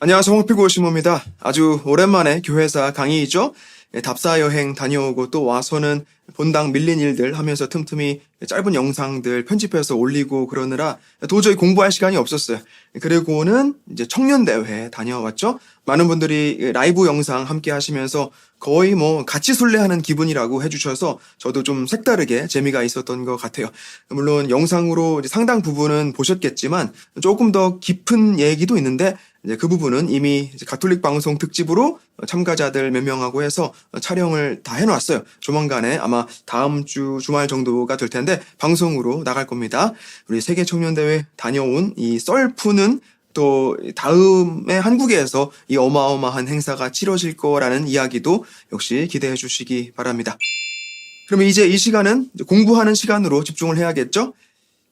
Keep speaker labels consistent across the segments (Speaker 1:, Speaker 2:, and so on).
Speaker 1: 안녕하세요. 홍필고 신모입니다. 아주 오랜만에 교회사 강의이죠. 답사 여행 다녀오고 또 와서는 본당 밀린 일들 하면서 틈틈이 짧은 영상들 편집해서 올리고 그러느라 도저히 공부할 시간이 없었어요. 그리고는 이제 청년대회 다녀왔죠. 많은 분들이 라이브 영상 함께 하시면서 거의 같이 순례하는 기분이라고 해주셔서 저도 좀 색다르게 재미가 있었던 것 같아요. 물론 영상으로 이제 상당 부분은 보셨겠지만 조금 더 깊은 얘기도 있는데 이제 그 부분은 이미 이제 가톨릭 방송 특집으로 참가자들 몇 명하고 해서 촬영을 다 해놨어요. 조만간에 아마 다음 주 주말 정도가 될 텐데 방송으로 나갈 겁니다. 우리 세계청년대회 다녀온 이 썰푸는 또 다음에 한국에서 이 어마어마한 행사가 치러질 거라는 이야기도 역시 기대해 주시기 바랍니다. 그러면 이제 이 시간은 공부하는 시간으로 집중을 해야겠죠?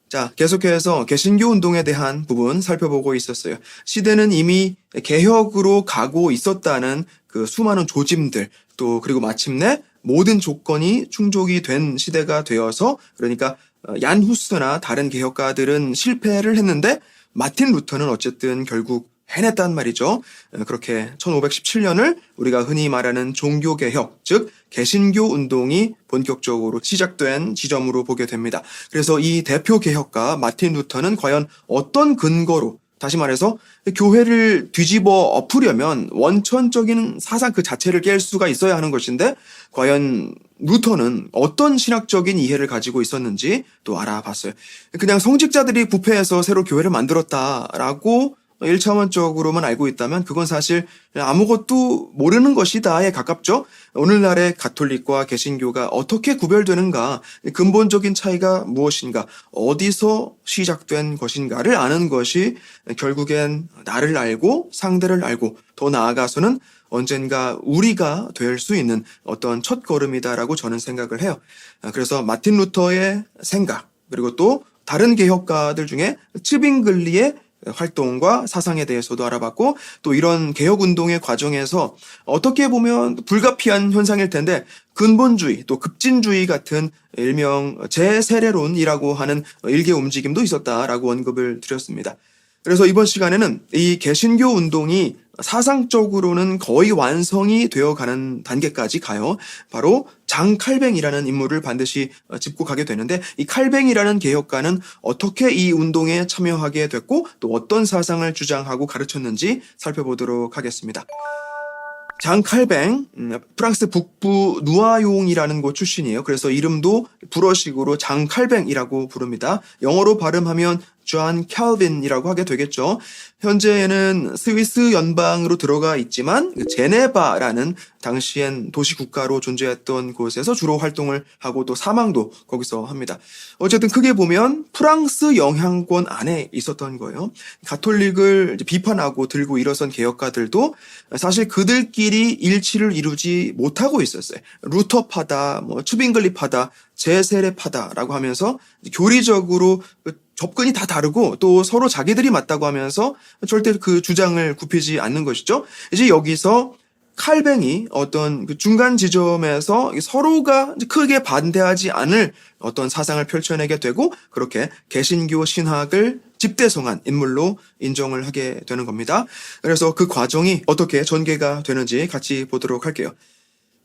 Speaker 1: 자, 계속해서 개신교 운동에 대한 부분 살펴보고 있었어요. 시대는 이미 개혁으로 가고 있었다는 그 수많은 조짐들, 또 그리고 마침내 모든 조건이 충족이 된 시대가 되어서, 그러니까 얀 후스나 다른 개혁가들은 실패를 했는데 마틴 루터는 어쨌든 결국 해냈단 말이죠. 그렇게 1517년을 우리가 흔히 말하는 종교개혁, 즉 개신교 운동이 본격적으로 시작된 지점으로 보게 됩니다. 그래서 이 대표 개혁가 마틴 루터는 과연 어떤 근거로, 다시 말해서 교회를 뒤집어 엎으려면 원천적인 사상 그 자체를 깰 수가 있어야 하는 것인데 과연 루터는 어떤 신학적인 이해를 가지고 있었는지 또 알아봤어요. 그냥 성직자들이 부패해서 새로 교회를 만들었다라고 1차원적으로만 알고 있다면 그건 사실 아무것도 모르는 것이다에 가깝죠. 오늘날의 가톨릭과 개신교가 어떻게 구별되는가, 근본적인 차이가 무엇인가, 어디서 시작된 것인가를 아는 것이 결국엔 나를 알고 상대를 알고 더 나아가서는 언젠가 우리가 될 수 있는 어떤 첫걸음이다라고 저는 생각을 해요. 그래서 마틴 루터의 생각, 그리고 또 다른 개혁가들 중에 츠빙글리의 활동과 사상에 대해서도 알아봤고, 또 이런 개혁운동의 과정에서 어떻게 보면 불가피한 현상일 텐데 근본주의 또 급진주의 같은 일명 재세례론이라고 하는 일개 움직임도 있었다라고 언급을 드렸습니다. 그래서 이번 시간에는 이 개신교 운동이 사상적으로는 거의 완성이 되어가는 단계까지 가요. 바로 장 칼뱅이라는 인물을 반드시 짚고 가게 되는데, 이 칼뱅이라는 개혁가는 어떻게 이 운동에 참여하게 됐고 또 어떤 사상을 주장하고 가르쳤는지 살펴보도록 하겠습니다. 장 칼뱅, 프랑스 북부 누아용이라는 곳 출신이에요. 그래서 이름도 불어식으로 장 칼뱅이라고 부릅니다. 영어로 발음하면 존 캘빈이라고 하게 되겠죠. 현재는 스위스 연방으로 들어가 있지만 제네바라는 당시엔 도시 국가로 존재했던 곳에서 주로 활동을 하고 또 사망도 거기서 합니다. 어쨌든 크게 보면 프랑스 영향권 안에 있었던 거예요. 가톨릭을 비판하고 들고 일어선 개혁가들도 사실 그들끼리 일치를 이루지 못하고 있었어요. 루터파다, 츠빙글리파다, 재세례파다라고 하면서 교리적으로 접근이 다 다르고 또 서로 자기들이 맞다고 하면서 절대 그 주장을 굽히지 않는 것이죠. 이제 여기서 칼뱅이 어떤 그 중간 지점에서 서로가 크게 반대하지 않을 어떤 사상을 펼쳐내게 되고, 그렇게 개신교 신학을 집대성한 인물로 인정을 하게 되는 겁니다. 그래서 그 과정이 어떻게 전개가 되는지 같이 보도록 할게요.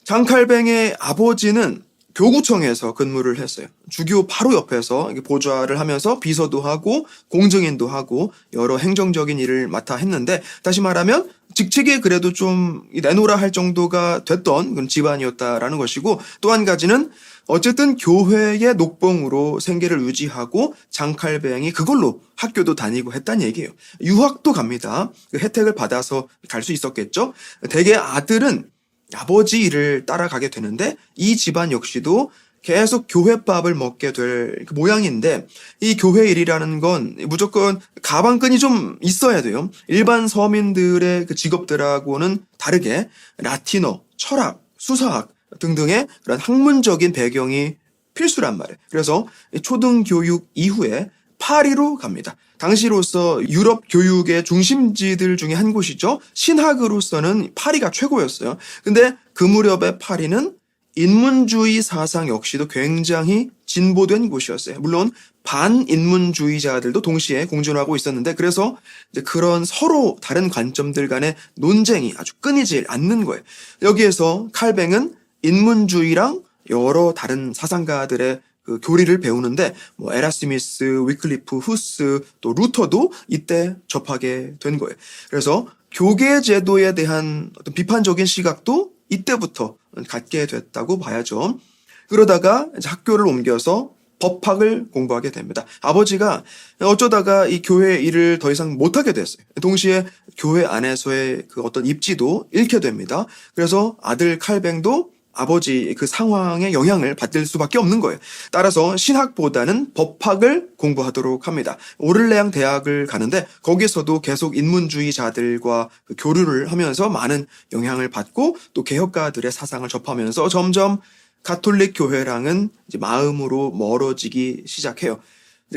Speaker 1: 장 칼뱅의 아버지는 교구청에서 근무를 했어요. 주교 바로 옆에서 보좌를 하면서 비서도 하고 공증인도 하고 여러 행정적인 일을 맡아 했는데, 다시 말하면 직책에 그래도 좀 내놓으라 할 정도가 됐던 그런 집안이었다라는 것이고, 또 한 가지는 어쨌든 교회의 녹봉으로 생계를 유지하고 장칼뱅이 그걸로 학교도 다니고 했다는 얘기예요. 유학도 갑니다. 그 혜택을 받아서 갈 수 있었겠죠. 대개 아들은 아버지 일을 따라가게 되는데 이 집안 역시도 계속 교회밥을 먹게 될 모양인데, 이 교회 일이라는 건 무조건 가방끈이 좀 있어야 돼요. 일반 서민들의 그 직업들하고는 다르게 라틴어, 철학, 수사학 등등의 그런 학문적인 배경이 필수란 말이에요. 그래서 초등교육 이후에 파리로 갑니다. 당시로서 유럽 교육의 중심지들 중에 한 곳이죠. 신학으로서는 파리가 최고였어요. 근데 그 무렵의 파리는 인문주의 사상 역시도 굉장히 진보된 곳이었어요. 물론 반인문주의자들도 동시에 공존하고 있었는데, 그래서 이제 그런 서로 다른 관점들 간의 논쟁이 아주 끊이질 않는 거예요. 여기에서 칼뱅은 인문주의랑 여러 다른 사상가들의 그 교리를 배우는데, 뭐 에라스미스, 위클리프, 후스, 또 루터도 이때 접하게 된 거예요. 그래서 교계 제도에 대한 어떤 비판적인 시각도 이때부터 갖게 됐다고 봐야죠. 그러다가 이제 학교를 옮겨서 법학을 공부하게 됩니다. 아버지가 어쩌다가 이 교회 일을 더 이상 못하게 됐어요. 동시에 교회 안에서의 그 어떤 입지도 잃게 됩니다. 그래서 아들 칼뱅도 아버지 그 상황에 영향을 받을 수밖에 없는 거예요. 따라서 신학보다는 법학을 공부하도록 합니다. 오를레앙 대학을 가는데 거기서도 계속 인문주의자들과 그 교류를 하면서 많은 영향을 받고 또 개혁가들의 사상을 접하면서 점점 가톨릭 교회랑은 이제 마음으로 멀어지기 시작해요.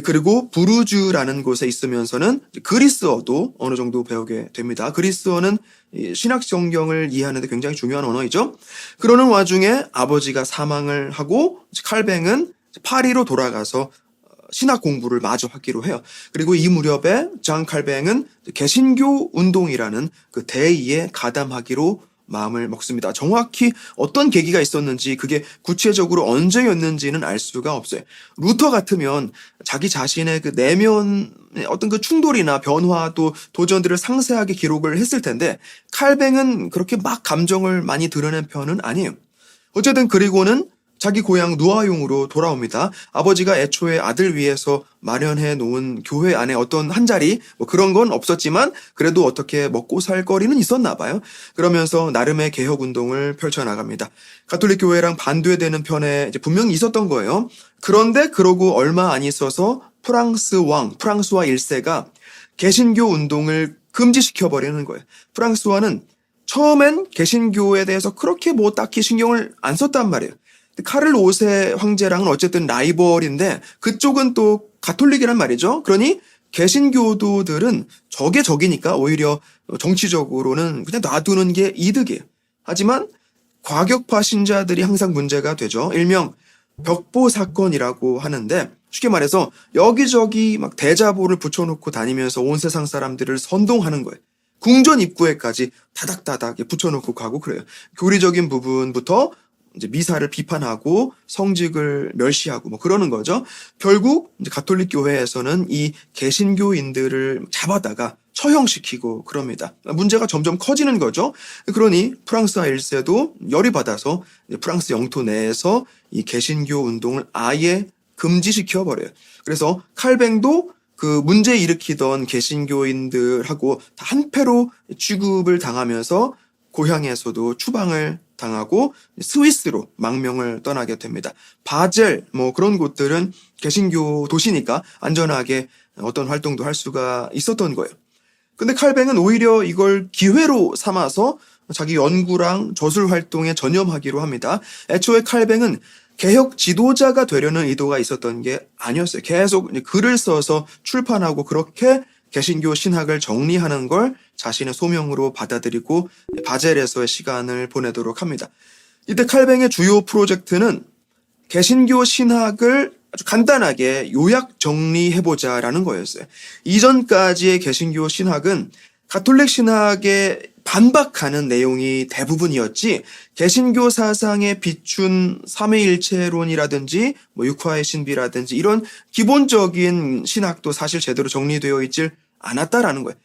Speaker 1: 그리고 부르주라는 곳에 있으면서는 그리스어도 어느 정도 배우게 됩니다. 그리스어는 신학 성경을 이해하는 데 굉장히 중요한 언어이죠. 그러는 와중에 아버지가 사망을 하고 칼뱅은 파리로 돌아가서 신학 공부를 마저 하기로 해요. 그리고 이 무렵에 장 칼뱅은 개신교 운동이라는 그 대의에 가담하기로 마음을 먹습니다. 정확히 어떤 계기가 있었는지, 그게 구체적으로 언제였는지는 알 수가 없어요. 루터 같으면 자기 자신의 그 내면의 어떤 그 충돌이나 변화 또 도전들을 상세하게 기록을 했을 텐데, 칼뱅은 그렇게 막 감정을 많이 드러낸 편은 아니에요. 어쨌든 그리고는 자기 고향 누아용으로 돌아옵니다. 아버지가 애초에 아들 위해서 마련해 놓은 교회 안에 어떤 한 자리 뭐 그런 건 없었지만 그래도 어떻게 먹고 살 거리는 있었나 봐요. 그러면서 나름의 개혁 운동을 펼쳐나갑니다. 가톨릭 교회랑 반대되는 편에 이제 분명히 있었던 거예요. 그런데 그러고 얼마 안 있어서 프랑스와 1세가 개신교 운동을 금지시켜버리는 거예요. 프랑스와는 처음엔 개신교에 대해서 그렇게 뭐 딱히 신경을 안 썼단 말이에요. 카를 5세 황제랑은 어쨌든 라이벌인데 그쪽은 또 가톨릭이란 말이죠. 그러니 개신교도들은 적이니까 오히려 정치적으로는 그냥 놔두는 게 이득이에요. 하지만 과격파 신자들이 항상 문제가 되죠. 일명 벽보 사건이라고 하는데, 쉽게 말해서 여기저기 막 대자보를 붙여놓고 다니면서 온 세상 사람들을 선동하는 거예요. 궁전 입구에까지 다닥다닥 붙여놓고 가고 그래요. 교리적인 부분부터 이제 미사를 비판하고 성직을 멸시하고 뭐 그러는 거죠. 결국 이제 가톨릭 교회에서는 이 개신교인들을 잡아다가 처형시키고 그럽니다. 문제가 점점 커지는 거죠. 그러니 프랑스와 1세도 열이 받아서 프랑스 영토 내에서 이 개신교 운동을 아예 금지시켜 버려요. 그래서 칼뱅도 그 문제 일으키던 개신교인들하고 다 한패로 취급을 당하면서 고향에서도 추방을 당하고 스위스로 망명을 떠나게 됩니다. 바젤 뭐 그런 곳들은 개신교 도시니까 안전하게 어떤 활동도 할 수가 있었던 거예요. 근데 칼뱅은 오히려 이걸 기회로 삼아서 자기 연구랑 저술 활동에 전념하기로 합니다. 애초에 칼뱅은 개혁 지도자가 되려는 의도가 있었던 게 아니었어요. 계속 글을 써서 출판하고 그렇게 개신교 신학을 정리하는 걸 자신의 소명으로 받아들이고 바젤에서의 시간을 보내도록 합니다. 이때 칼뱅의 주요 프로젝트는 개신교 신학을 아주 간단하게 요약 정리해보자라는 거였어요. 이전까지의 개신교 신학은 가톨릭 신학에 반박하는 내용이 대부분이었지, 개신교 사상에 비춘 삼위일체론이라든지 뭐 육화의 신비라든지 이런 기본적인 신학도 사실 제대로 정리되어 있질 않았다라는 거예요.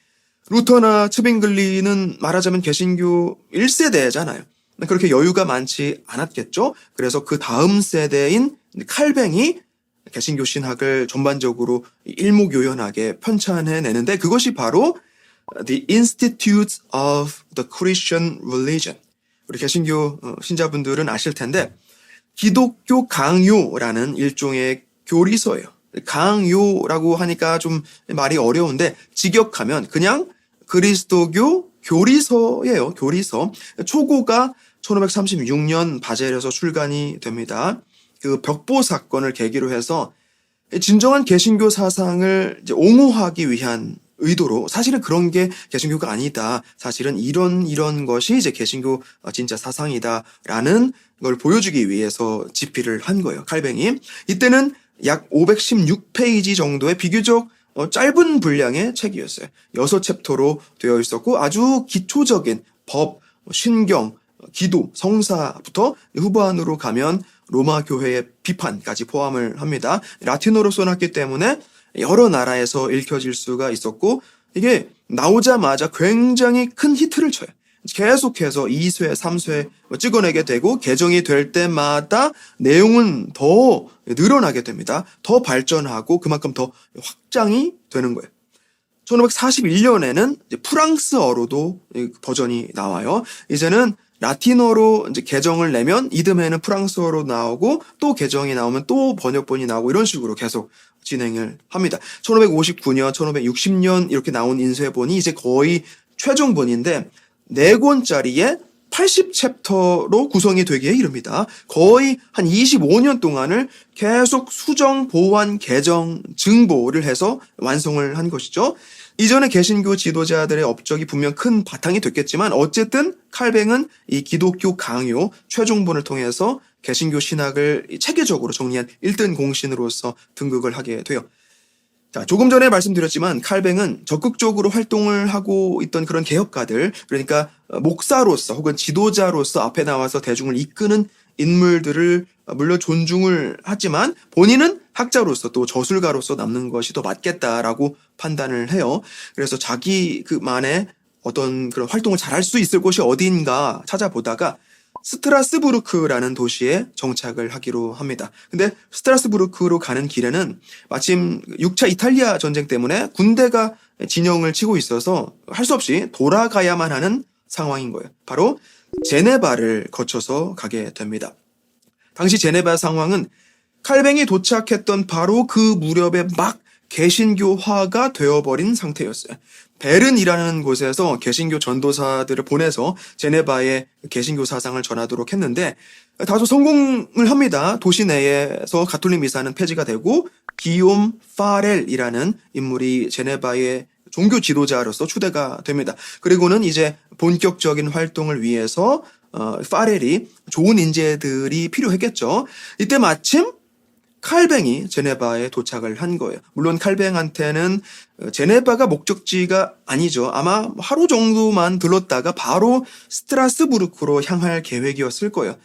Speaker 1: 루터나 츠빙글리는 말하자면 개신교 1세대잖아요. 그렇게 여유가 많지 않았겠죠. 그래서 그 다음 세대인 칼뱅이 개신교 신학을 전반적으로 일목요연하게 편찬해내는데, 그것이 바로 The Institutes of the Christian Religion. 우리 개신교 신자분들은 아실 텐데 기독교 강요라는 일종의 교리서예요. 강요라고 하니까 좀 말이 어려운데 직역하면 그냥 그리스도교 교리서예요. 교리서. 초고가 1536년 바젤에서 출간이 됩니다. 그 벽보 사건을 계기로 해서 진정한 개신교 사상을 이제 옹호하기 위한 의도로 사실은 그런 게 개신교가 아니다. 사실은 이런 것이 이제 개신교 진짜 사상이다라는 걸 보여주기 위해서 집필을 한 거예요. 칼뱅이. 이때는 약 516페이지 정도의 비교적 짧은 분량의 책이었어요. 6챕터로 되어 있었고 아주 기초적인 법, 신경, 기도, 성사부터 후반으로 가면 로마 교회의 비판까지 포함을 합니다. 라틴어로 써놨기 때문에 여러 나라에서 읽혀질 수가 있었고 이게 나오자마자 굉장히 큰 히트를 쳐요. 계속해서 2쇄, 3쇄 찍어내게 되고 개정이 될 때마다 내용은 더 늘어나게 됩니다. 더 발전하고 그만큼 더 확장이 되는 거예요. 1541년에는 프랑스어로도 버전이 나와요. 이제는 라틴어로 이제 개정을 내면 이듬해는 프랑스어로 나오고 또 개정이 나오면 또 번역본이 나오고 이런 식으로 계속 진행을 합니다. 1559년, 1560년 이렇게 나온 인쇄본이 이제 거의 최종본인데 4권짜리에 80챕터로 구성이 되기에 이릅니다. 거의 한 25년 동안을 계속 수정, 보완, 개정, 증보를 해서 완성을 한 것이죠. 이전에 개신교 지도자들의 업적이 분명 큰 바탕이 됐겠지만 어쨌든 칼뱅은 이 기독교 강요 최종본을 통해서 개신교 신학을 체계적으로 정리한 1등 공신으로서 등극을 하게 돼요. 자, 조금 전에 말씀드렸지만 칼뱅은 적극적으로 활동을 하고 있던 그런 개혁가들, 그러니까 목사로서 혹은 지도자로서 앞에 나와서 대중을 이끄는 인물들을 물론 존중을 하지만 본인은 학자로서 또 저술가로서 남는 것이 더 맞겠다라고 판단을 해요. 그래서 자기 그만의 어떤 그런 활동을 잘할 수 있을 곳이 어디인가 찾아보다가 스트라스부르크라는 도시에 정착을 하기로 합니다. 근데 스트라스부르크로 가는 길에는 마침 6차 이탈리아 전쟁 때문에 군대가 진영을 치고 있어서 할 수 없이 돌아가야만 하는 상황인 거예요. 바로 제네바를 거쳐서 가게 됩니다. 당시 제네바 상황은 칼뱅이 도착했던 바로 그 무렵에 막 개신교화가 되어버린 상태였어요. 베른이라는 곳에서 개신교 전도사들을 보내서 제네바의 개신교 사상을 전하도록 했는데 다소 성공을 합니다. 도시 내에서 가톨릭 미사는 폐지가 되고 기욤 파렐이라는 인물이 제네바의 종교 지도자로서 추대가 됩니다. 그리고는 이제 본격적인 활동을 위해서 파렐이 좋은 인재들이 필요했겠죠. 이때 마침 칼뱅이 제네바에 도착을 한 거예요. 물론 칼뱅한테는 제네바가 목적지가 아니죠. 아마 하루 정도만 들렀다가 바로 스트라스부르크로 향할 계획이었을 거예요.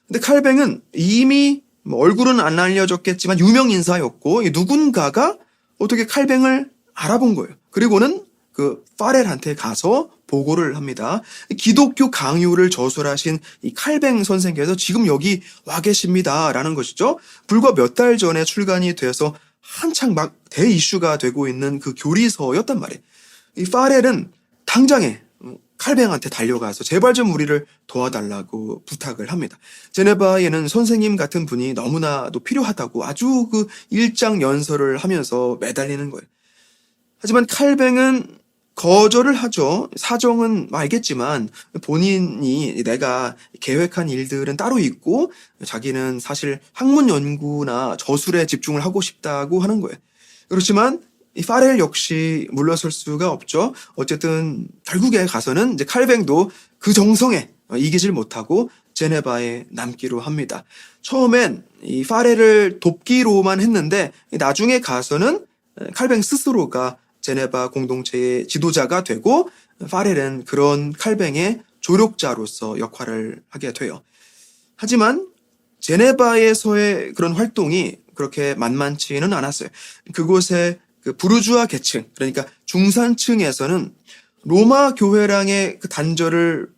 Speaker 1: 근데 칼뱅은 이미 얼굴은 안 알려졌겠지만 유명 인사였고 누군가가 어떻게 칼뱅을 알아본 거예요. 그리고는 그 파렐한테 가서 보고를 합니다. 기독교 강요를 저술하신 이 칼뱅 선생께서 지금 여기 와 계십니다라는 것이죠. 불과 몇 달 전에 출간이 돼서 한창 막 대이슈가 되고 있는 그 교리서였단 말이에요. 이 파렐은 당장에 칼뱅한테 달려가서 제발 좀 우리를 도와달라고 부탁을 합니다. 제네바에는 선생님 같은 분이 너무나도 필요하다고 아주 그 일장연설을 하면서 매달리는 거예요. 하지만 칼뱅은 거절을 하죠. 사정은 알겠지만 본인이 내가 계획한 일들은 따로 있고 자기는 사실 학문 연구나 저술에 집중을 하고 싶다고 하는 거예요. 그렇지만 이 파렐 역시 물러설 수가 없죠. 어쨌든 결국에 가서는 이제 칼뱅도 그 정성에 이기질 못하고 제네바에 남기로 합니다. 처음엔 이 파렐을 돕기로만 했는데 나중에 가서는 칼뱅 스스로가 제네바 공동체의 지도자가 되고 파렐은 그런 칼뱅의 조력자로서 역할을 하게 돼요. 하지만 제네바에서의 그런 활동이 그렇게 만만치는 않았어요. 그곳의 그 부르주아 계층, 그러니까 중산층에서는 로마 교회랑의 그 단절을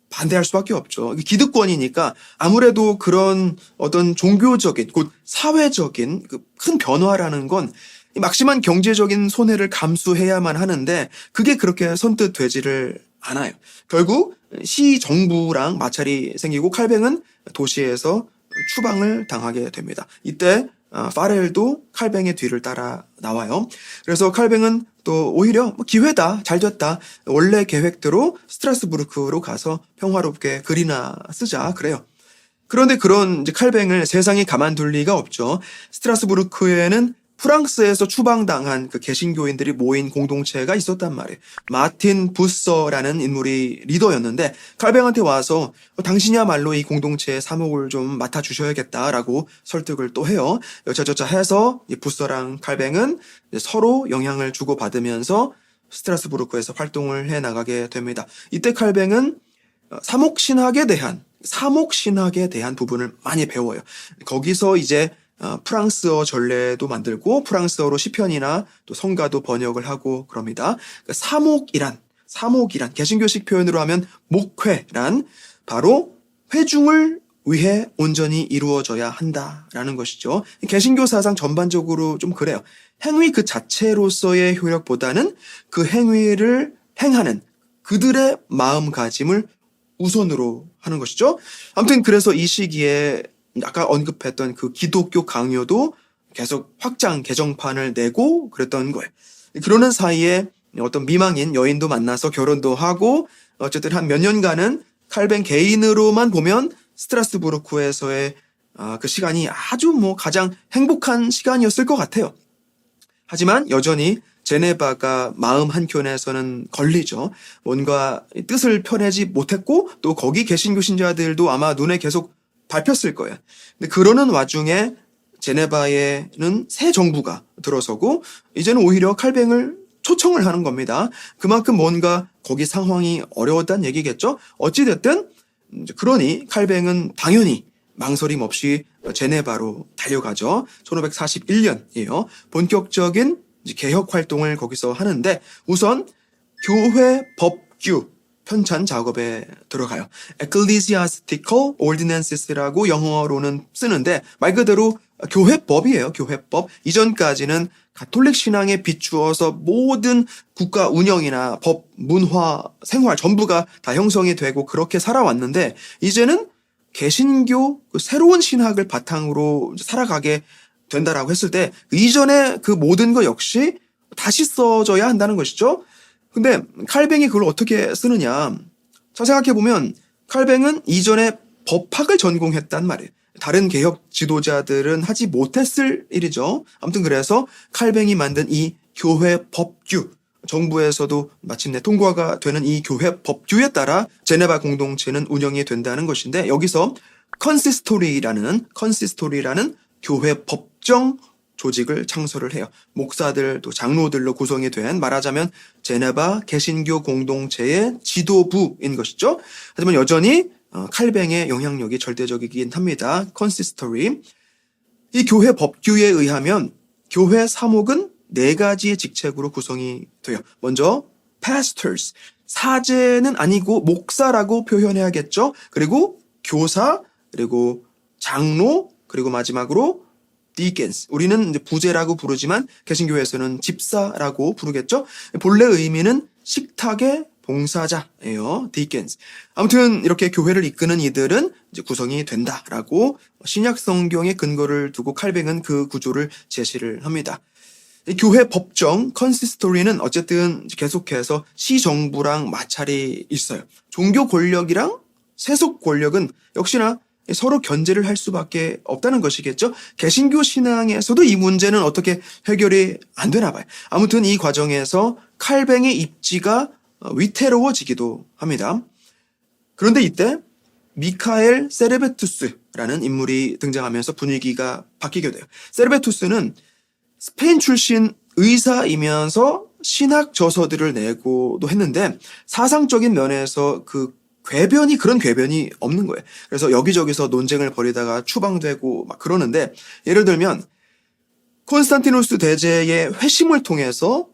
Speaker 1: 반대할 수밖에 없죠. 기득권이니까 아무래도 그런 어떤 종교적인, 곧 사회적인 그 큰 변화라는 건 막심한 경제적인 손해를 감수해야만 하는데 그게 그렇게 선뜻 되지를 않아요. 결국 시 정부랑 마찰이 생기고 칼뱅은 도시에서 추방을 당하게 됩니다. 이때 파렐도 칼뱅의 뒤를 따라 나와요. 그래서 칼뱅은 또 오히려 기회다, 잘 됐다. 원래 계획대로 스트라스부르크로 가서 평화롭게 글이나 쓰자 그래요. 그런데 그런 이제 칼뱅을 세상이 가만둘 리가 없죠. 스트라스부르크에는 프랑스에서 추방당한 그 개신교인들이 모인 공동체가 있었단 말이에요. 마틴 부서라는 인물이 리더였는데 칼뱅한테 와서 당신이야말로 이 공동체의 사목을 좀 맡아주셔야겠다라고 설득을 또 해요. 여차저차 해서 이 부서랑 칼뱅은 서로 영향을 주고받으면서 스트라스부르크에서 활동을 해 나가게 됩니다. 이때 칼뱅은 사목신학에 대한 부분을 많이 배워요. 거기서 이제 프랑스어 전례도 만들고 프랑스어로 시편이나 또 성가도 번역을 하고 그럽니다. 사목이란 개신교식 표현으로 하면 목회란 바로 회중을 위해 온전히 이루어져야 한다라는 것이죠. 개신교 사상 전반적으로 좀 그래요. 행위 그 자체로서의 효력보다는 그 행위를 행하는 그들의 마음가짐을 우선으로 하는 것이죠. 아무튼 그래서 이 시기에 아까 언급했던 그 기독교 강요도 계속 확장 개정판을 내고 그랬던 거예요. 그러는 사이에 어떤 미망인 여인도 만나서 결혼도 하고 어쨌든 한 몇 년간은 칼뱅 개인으로만 보면 스트라스부르크에서의 그 시간이 아주 가장 행복한 시간이었을 것 같아요. 하지만 여전히 제네바가 마음 한켠에서는 걸리죠. 뭔가 뜻을 펴내지 못했고 또 거기 개신교 신자들도 아마 눈에 계속 밟혔을 거예요. 근데 그러는 와중에 제네바에는 새 정부가 들어서고 이제는 오히려 칼뱅을 초청을 하는 겁니다. 그만큼 뭔가 거기 상황이 어려웠다는 얘기겠죠. 어찌됐든 그러니 칼뱅은 당연히 망설임 없이 제네바로 달려가죠. 1541년이에요. 본격적인 개혁 활동을 거기서 하는데 우선 교회 법규 편찬 작업에 들어가요. Ecclesiastical Ordinances라고 영어로는 쓰는데 말 그대로 교회법이에요. 교회법. 이전까지는 가톨릭 신앙에 비추어서 모든 국가 운영이나 법, 문화, 생활 전부가 다 형성이 되고 그렇게 살아왔는데 이제는 개신교 새로운 신학을 바탕으로 살아가게 된다라고 했을 때 이전에 그 모든 것 역시 다시 써져야 한다는 것이죠. 근데 칼뱅이 그걸 어떻게 쓰느냐. 자, 생각해보면 칼뱅은 이전에 법학을 전공했단 말이에요. 다른 개혁 지도자들은 하지 못했을 일이죠. 아무튼 그래서 칼뱅이 만든 이 교회 법규, 정부에서도 마침내 통과가 되는 이 교회 법규에 따라 제네바 공동체는 운영이 된다는 것인데 여기서 컨시스토리라는 교회 법정 조직을 창설을 해요. 목사들 또 장로들로 구성이 된 말하자면 제네바 개신교 공동체의 지도부인 것이죠. 하지만 여전히 칼뱅의 영향력이 절대적이긴 합니다. 컨시스토리. 이 교회 법규에 의하면 교회 사목은 4가지의 직책으로 구성이 돼요. 먼저 pastors, 사제는 아니고 목사라고 표현해야겠죠. 그리고 교사, 그리고 장로, 그리고 마지막으로 deacons. 우리는 이제 부제라고 부르지만 개신교에서는 집사라고 부르겠죠. 본래 의미는 식탁의 봉사자예요. deacons. 아무튼 이렇게 교회를 이끄는 이들은 이제 구성이 된다라고 신약 성경의 근거를 두고 칼뱅은 그 구조를 제시를 합니다. 교회 법정 컨시스토리는 어쨌든 계속해서 시정부랑 마찰이 있어요. 종교 권력이랑 세속 권력은 역시나 서로 견제를 할 수밖에 없다는 것이겠죠. 개신교 신앙에서도 이 문제는 어떻게 해결이 안 되나 봐요. 아무튼 이 과정에서 칼뱅의 입지가 위태로워지기도 합니다. 그런데 이때 미카엘 세르베투스라는 인물이 등장하면서 분위기가 바뀌게 돼요. 세르베투스는 스페인 출신 의사이면서 신학 저서들을 내고도 했는데 사상적인 면에서 그런 궤변이 없는 거예요. 그래서 여기저기서 논쟁을 벌이다가 추방되고 막 그러는데 예를 들면 콘스탄티누스 대제의 회심을 통해서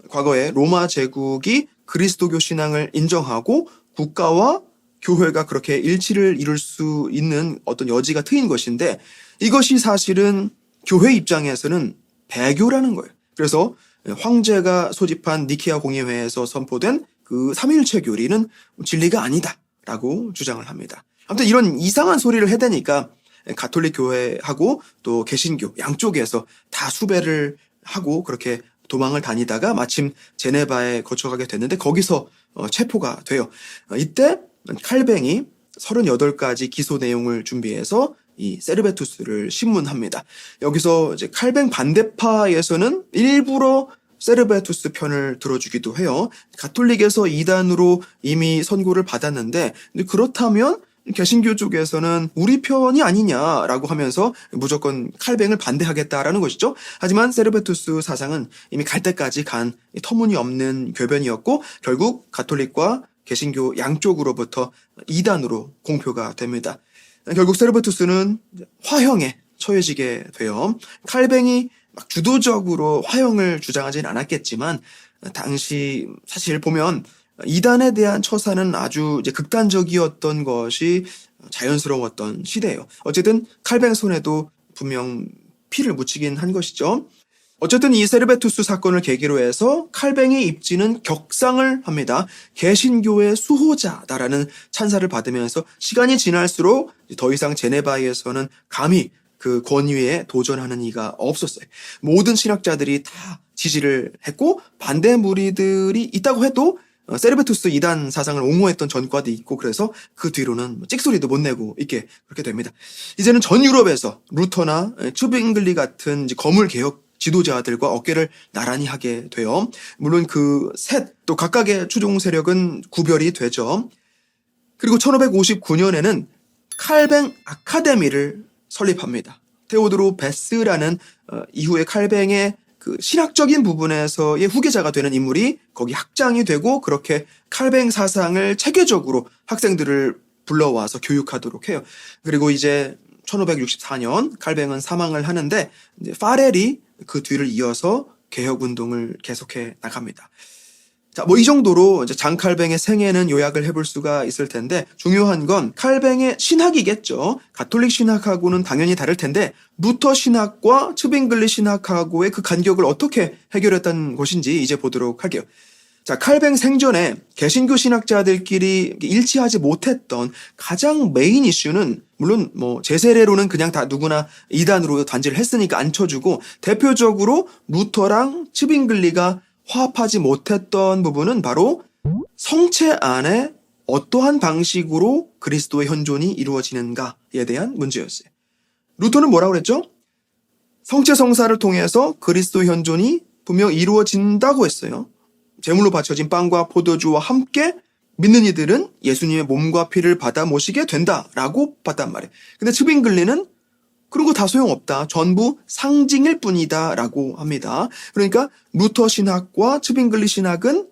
Speaker 1: 과거에 로마 제국이 그리스도교 신앙을 인정하고 국가와 교회가 그렇게 일치를 이룰 수 있는 어떤 여지가 트인 것인데 이것이 사실은 교회 입장에서는 배교라는 거예요. 그래서 황제가 소집한 니케아 공의회에서 선포된 그 삼위일체 교리는 진리가 아니다라고 주장을 합니다. 아무튼 이런 이상한 소리를 해대니까 가톨릭 교회하고 또 개신교 양쪽에서 다 수배를 하고 그렇게 도망을 다니다가 마침 제네바에 거쳐가게 됐는데 거기서 체포가 돼요. 이때 칼뱅이 38가지 기소 내용을 준비해서 이 세르베투스를 신문합니다. 여기서 이제 칼뱅 반대파에서는 일부러 세르베투스 편을 들어주기도 해요. 가톨릭에서 이단으로 이미 선고를 받았는데 그렇다면 개신교 쪽에서는 우리 편이 아니냐라고 하면서 무조건 칼뱅을 반대하겠다라는 것이죠. 하지만 세르베투스 사상은 이미 갈 때까지 간 터무니없는 교변이었고 결국 가톨릭과 개신교 양쪽으로부터 이단으로 공표가 됩니다. 결국 세르베투스는 화형에 처해지게 돼요. 칼뱅이 막 주도적으로 화형을 주장하지는 않았겠지만 당시 사실 보면 이단에 대한 처사는 아주 이제 극단적이었던 것이 자연스러웠던 시대예요. 어쨌든 칼뱅 손에도 분명 피를 묻히긴 한 것이죠. 어쨌든 이 세르베투스 사건을 계기로 해서 칼뱅의 입지는 격상을 합니다. 개신교의 수호자다라는 찬사를 받으면서 시간이 지날수록 더 이상 제네바에서는 감히 그 권위에 도전하는 이가 없었어요. 모든 신학자들이 다 지지를 했고 반대 무리들이 있다고 해도 세르베투스 이단 사상을 옹호했던 전과도 있고 그래서 그 뒤로는 찍소리도 못 내고 있게 그렇게 됩니다. 이제는 전 유럽에서 루터나 츠빙글리 같은 이제 거물 개혁 지도자들과 어깨를 나란히 하게 돼요. 물론 그 셋 또 각각의 추종 세력은 구별이 되죠. 그리고 1559년에는 칼뱅 아카데미를 설립합니다. 테오도로 베스라는 이후에 칼뱅의 그 신학적인 부분에서의 후계자가 되는 인물이 거기 학장이 되고 그렇게 칼뱅 사상을 체계적으로 학생들을 불러와서 교육하도록 해요. 그리고 이제 1564년 칼뱅은 사망을 하는데 이제 파렐이 그 뒤를 이어서 개혁 운동을 계속해 나갑니다. 자, 이 정도로 이제 장 칼뱅의 생애는 요약을 해볼 수가 있을 텐데 중요한 건 칼뱅의 신학이겠죠. 가톨릭 신학하고는 당연히 다를 텐데 루터 신학과 츠빙글리 신학하고의 그 간격을 어떻게 해결했던 것인지 이제 보도록 할게요. 자, 칼뱅 생전에 개신교 신학자들끼리 일치하지 못했던 가장 메인 이슈는 물론 제 세례로는 그냥 다 누구나 이단으로 단지를 했으니까 안 쳐주고 대표적으로 루터랑 츠빙글리가 화합하지 못했던 부분은 바로 성체 안에 어떠한 방식으로 그리스도의 현존이 이루어지는가에 대한 문제였어요. 루터는 뭐라고 그랬죠? 성체 성사를 통해서 그리스도의 현존이 분명 이루어진다고 했어요. 제물로 바쳐진 빵과 포도주와 함께 믿는 이들은 예수님의 몸과 피를 받아 모시게 된다라고 봤단 말이에요. 근데 츠빙글리는 그런 거 다 소용없다. 전부 상징일 뿐이다 라고 합니다. 그러니까 루터 신학과 츠빙글리 신학은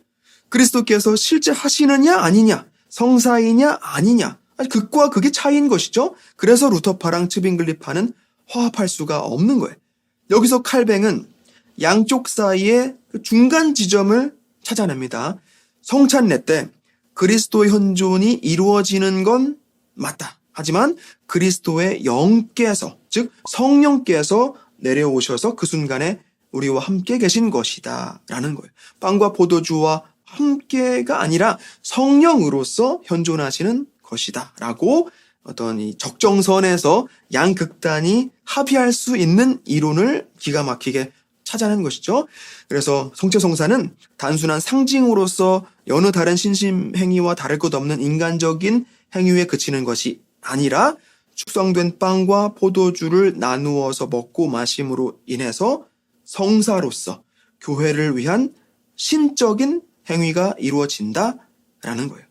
Speaker 1: 그리스도께서 실제 하시느냐 아니냐, 성사이냐 아니냐, 극과 극의 차이인 것이죠. 그래서 루터파랑 츠빙글리파는 화합할 수가 없는 거예요. 여기서 칼뱅은 양쪽 사이의 그 중간 지점을 찾아냅니다. 성찬례 때 그리스도의 현존이 이루어지는 건 맞다. 하지만 그리스도의 영께서, 즉 성령께서 내려오셔서 그 순간에 우리와 함께 계신 것이다 라는 거예요. 빵과 포도주와 함께가 아니라 성령으로서 현존하시는 것이다 라고 어떤 이 적정선에서 양극단이 합의할 수 있는 이론을 기가 막히게 찾아낸 것이죠. 그래서 성체성사는 단순한 상징으로서 여느 다른 신심 행위와 다를 것 없는 인간적인 행위에 그치는 것이 아니라 축성된 빵과 포도주를 나누어서 먹고 마심으로 인해서 성사로서 교회를 위한 신적인 행위가 이루어진다라는 거예요.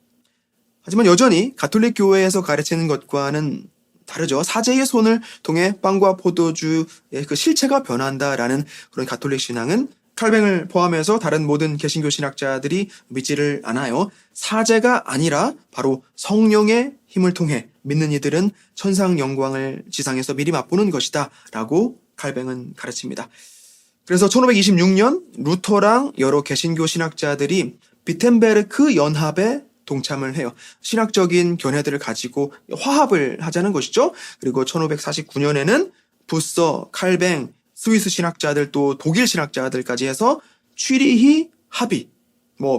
Speaker 1: 하지만 여전히 가톨릭 교회에서 가르치는 것과는 다르죠. 사제의 손을 통해 빵과 포도주의 그 실체가 변한다라는 그런 가톨릭 신앙은 칼뱅을 포함해서 다른 모든 개신교 신학자들이 믿지를 않아요. 사제가 아니라 바로 성령의 힘을 통해 믿는 이들은 천상 영광을 지상에서 미리 맛보는 것이다 라고 칼뱅은 가르칩니다. 그래서 1526년 루터랑 여러 개신교 신학자들이 비텐베르크 연합에 동참을 해요. 신학적인 견해들을 가지고 화합을 하자는 것이죠. 그리고 1549년에는 부서, 칼뱅, 스위스 신학자들 또 독일 신학자들까지 해서 취리히 합의,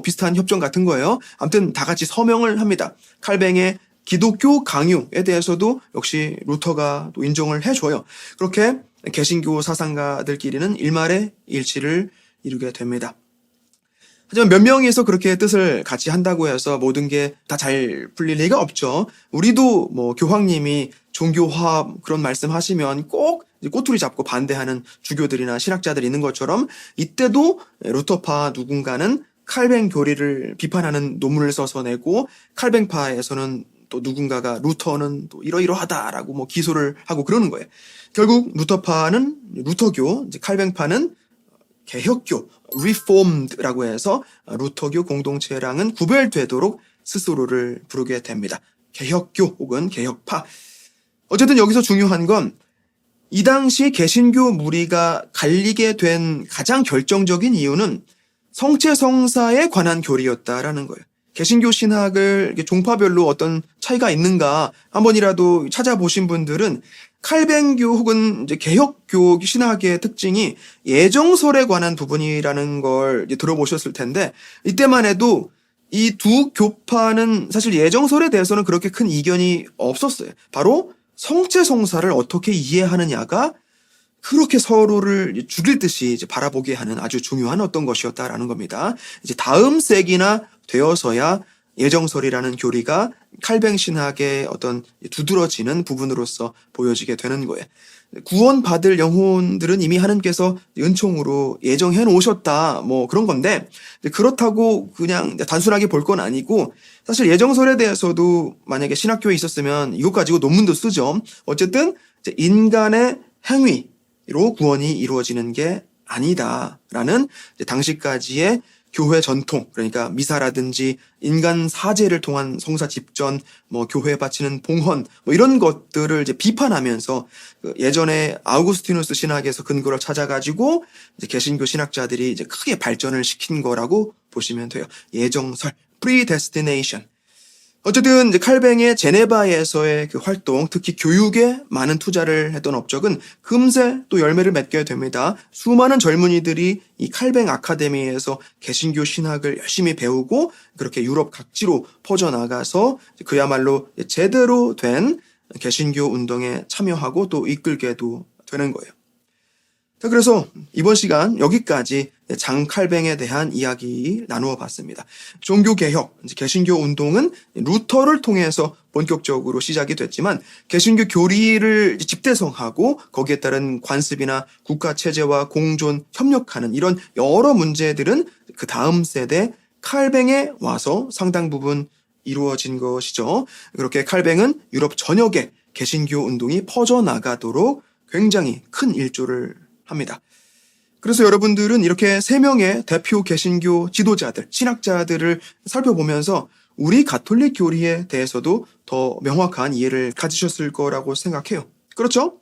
Speaker 1: 비슷한 협정 같은 거예요. 아무튼 다 같이 서명을 합니다. 칼뱅의 기독교 강요에 대해서도 역시 루터가 또 인정을 해줘요. 그렇게 개신교 사상가들끼리는 일말의 일치를 이루게 됩니다. 하지만 몇 명이서 그렇게 뜻을 같이 한다고 해서 모든 게 다 잘 풀릴 리가 없죠. 우리도 교황님이 종교 화합 그런 말씀 하시면 꼭 꼬투리 잡고 반대하는 주교들이나 신학자들이 있는 것처럼 이때도 루터파 누군가는 칼뱅 교리를 비판하는 논문을 써서 내고 칼뱅파에서는 또 누군가가 루터는 또 이러이러하다라고 뭐 기소를 하고 그러는 거예요. 결국 루터파는 루터교, 이제 칼뱅파는 개혁교, reformed라고 해서 루터교 공동체랑은 구별되도록 스스로를 부르게 됩니다. 개혁교 혹은 개혁파. 어쨌든 여기서 중요한 건 이 당시 개신교 무리가 갈리게 된 가장 결정적인 이유는 성체성사에 관한 교리였다라는 거예요. 개신교 신학을 종파별로 어떤 차이가 있는가 한 번이라도 찾아보신 분들은 칼뱅교 혹은 이제 개혁교 신학의 특징이 예정설에 관한 부분이라는 걸 이제 들어보셨을 텐데 이때만 해도 이 두 교파는 사실 예정설에 대해서는 그렇게 큰 이견이 없었어요. 바로 성체성사를 어떻게 이해하느냐가 그렇게 서로를 죽일 듯이 이제 바라보게 하는 아주 중요한 어떤 것이었다라는 겁니다. 이제 다음 세기나 되어서야 예정설이라는 교리가 칼뱅 신학의 어떤 두드러지는 부분으로서 보여지게 되는 거예요. 구원받을 영혼들은 이미 하나님께서 은총으로 예정해 놓으셨다 뭐 그런 건데 그렇다고 그냥 단순하게 볼 건 아니고 사실 예정설에 대해서도 만약에 신학교에 있었으면 이것 가지고 논문도 쓰죠. 어쨌든 이제 인간의 행위로 구원이 이루어지는 게 아니다라는 당시까지의 교회 전통, 그러니까 미사라든지 인간 사제를 통한 성사 집전, 뭐 교회에 바치는 봉헌, 뭐 이런 것들을 이제 비판하면서 예전에 아우구스티누스 신학에서 근거를 찾아가지고 이제 개신교 신학자들이 이제 크게 발전을 시킨 거라고 보시면 돼요. 예정설, predestination. 어쨌든 이제 칼뱅의 제네바에서의 그 활동, 특히 교육에 많은 투자를 했던 업적은 금세 또 열매를 맺게 됩니다. 수많은 젊은이들이 이 칼뱅 아카데미에서 개신교 신학을 열심히 배우고 그렇게 유럽 각지로 퍼져나가서 그야말로 제대로 된 개신교 운동에 참여하고 또 이끌게도 되는 거예요. 자, 그래서 이번 시간 여기까지 장칼뱅에 대한 이야기 나누어 봤습니다. 종교개혁, 개신교 운동은 루터를 통해서 본격적으로 시작이 됐지만 개신교 교리를 집대성하고 거기에 따른 관습이나 국가체제와 공존, 협력하는 이런 여러 문제들은 그 다음 세대 칼뱅에 와서 상당 부분 이루어진 것이죠. 그렇게 칼뱅은 유럽 전역에 개신교 운동이 퍼져나가도록 굉장히 큰 일조를 합니다. 그래서 여러분들은 이렇게 3명의 대표 개신교 지도자들, 신학자들을 살펴보면서 우리 가톨릭 교리에 대해서도 더 명확한 이해를 가지셨을 거라고 생각해요. 그렇죠?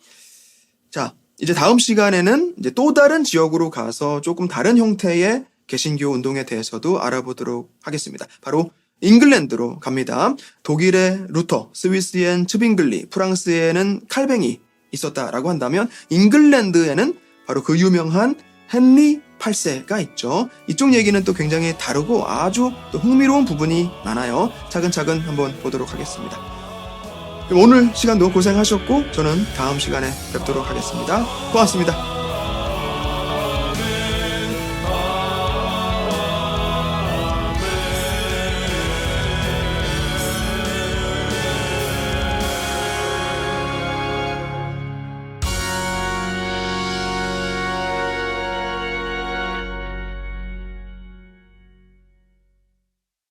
Speaker 1: 자, 이제 다음 시간에는 이제 또 다른 지역으로 가서 조금 다른 형태의 개신교 운동에 대해서도 알아보도록 하겠습니다. 바로 잉글랜드로 갑니다. 독일의 루터, 스위스엔 츠빙글리, 프랑스에는 칼뱅이 있었다라고 한다면 잉글랜드에는 바로 그 유명한 헨리 8세가 있죠. 이쪽 얘기는 또 굉장히 다르고 아주 또 흥미로운 부분이 많아요. 차근차근 한번 보도록 하겠습니다. 오늘 시간도 고생하셨고 저는 다음 시간에 뵙도록 하겠습니다. 고맙습니다.